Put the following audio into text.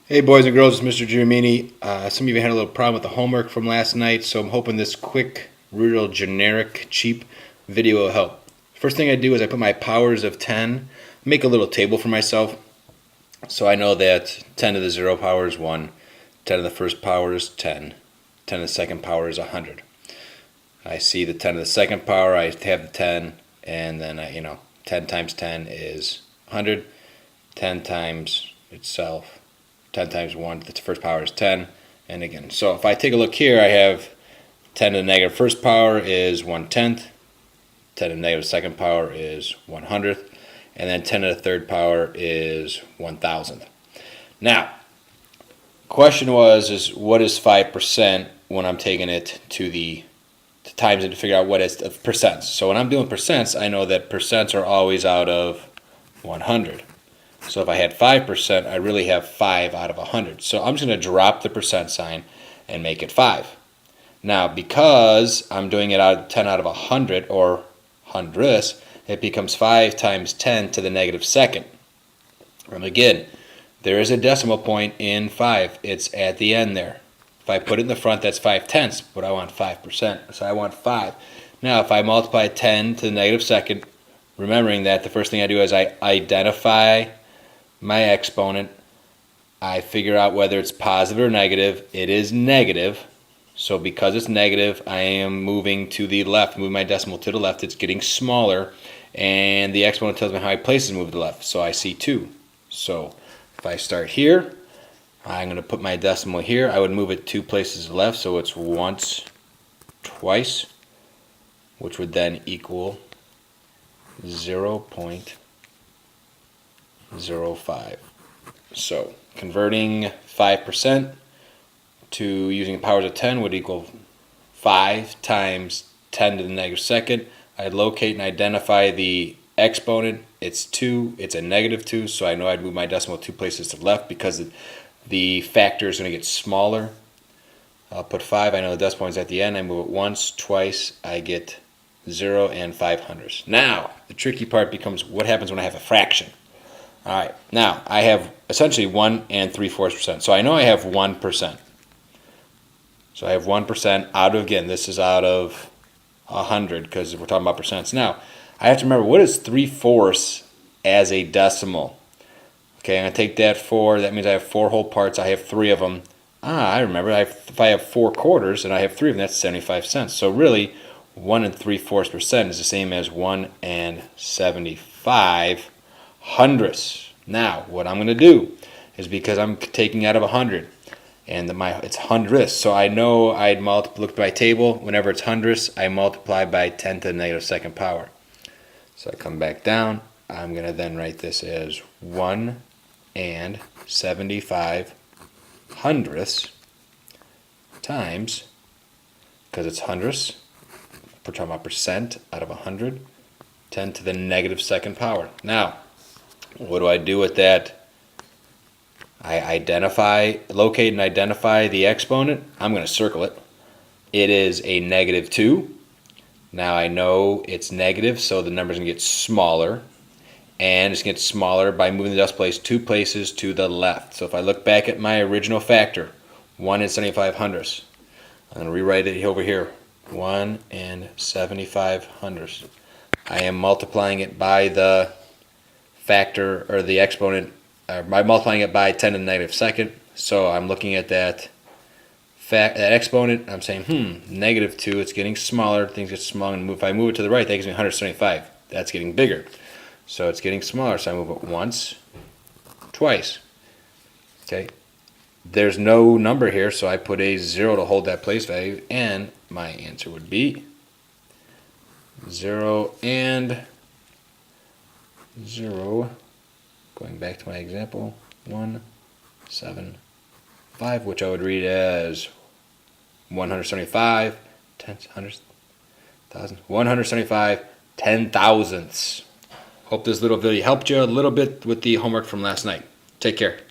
Hey boys and girls, it's Mr. Giamini. Some of you had a little problem with the homework from last night, so I'm hoping this quick, real generic, cheap video will help. First thing I do is I put my powers of 10, make a little table for myself, so I know that 10 to the 0 power is 1, 10 to the first power is 10, 10 to the second power is 100. I see the 10 to the second power, I have the 10, and then 10 times 10 is 100, 10 times itself 10 times 1, the first power is 10, and again. So if I take a look here, I have 10 to the negative first power is 1/10, 10 to the negative second power is 1/100th, and then 10 to the third power is 1,000th. Now, question is what is 5% when I'm taking it to times it to figure out what is the percents. So when I'm doing percents, I know that percents are always out of 100. So if I had 5%, I really have 5 out of 100. So I'm just going to drop the percent sign and make it 5. Now, because I'm doing it out of 10 out of 100 or hundredths, it becomes 5 times 10 to the negative second. And again, there is a decimal point in 5. It's at the end there. If I put it in the front, that's 5/10, but I want 5%. So I want 5. Now, if I multiply 10 to the negative second, remembering that the first thing I do is I identify my exponent, I figure out whether it's positive or negative. It is negative, so because it's negative, I am moving to the left, moving my decimal to the left. It's getting smaller, and the exponent tells me how many places move to the left, so I see 2. So if I start here, I'm going to put my decimal here. I would move it 2 places to the left, so it's once, twice, which would then equal 0.05. So converting 5% to using the powers of 10 would equal 5 times 10 to the negative second. I'd locate and identify the exponent. It's 2. It's a negative 2, so I know I'd move my decimal 2 places to the left because the factor is going to get smaller. I'll put 5. I know the decimal point is at the end. I move it once, twice. I get 0 and 5/100. Now, the tricky part becomes what happens when I have a fraction. All right, now I have essentially 1 3/4%. So I know I have 1%. So I have 1% out of, again, this is out of 100 because we're talking about percents. Now, I have to remember what is 3/4 as a decimal. Okay, I'm going to take that 4. That means I have 4 whole parts. I have 3 of them. I remember. If I have 4 quarters and I have 3 of them, that's 75 cents. So really, 1 3/4% is the same as 1 75/100. Now, what I'm going to do is because I'm taking out of 100, and it's hundredths, so I know I'd look at my table. Whenever it's hundredths, I multiply by 10 to the negative second power. So I come back down. I'm going to then write this as 1 75/100ths times, because it's hundredths, we're talking about percent out of 100, 10 to the negative second power. Now, what do I do with that? I locate and identify the exponent. I'm going to circle it. It is a negative 2. Now I know it's negative, so the number's going to get smaller. And it's going to get smaller by moving the decimal place 2 places to the left. So if I look back at my original factor, 1 75/100ths, I'm going to rewrite it over here. 1 75/100ths. I am multiplying it by the factor or the exponent, by multiplying it by 10 to the negative second. So I'm looking at that exponent. I'm saying, negative 2. It's getting smaller. Things get smaller. And if I move it to the right, that gives me 175. That's getting bigger. So it's getting smaller. So I move it once, twice. Okay. There's no number here, so I put a 0 to hold that place value, and my answer would be 0 and 0. Going back to my example, 175, which I would read as 175, 175 10,000ths. Hope this little video helped you a little bit with the homework from last night. Take care.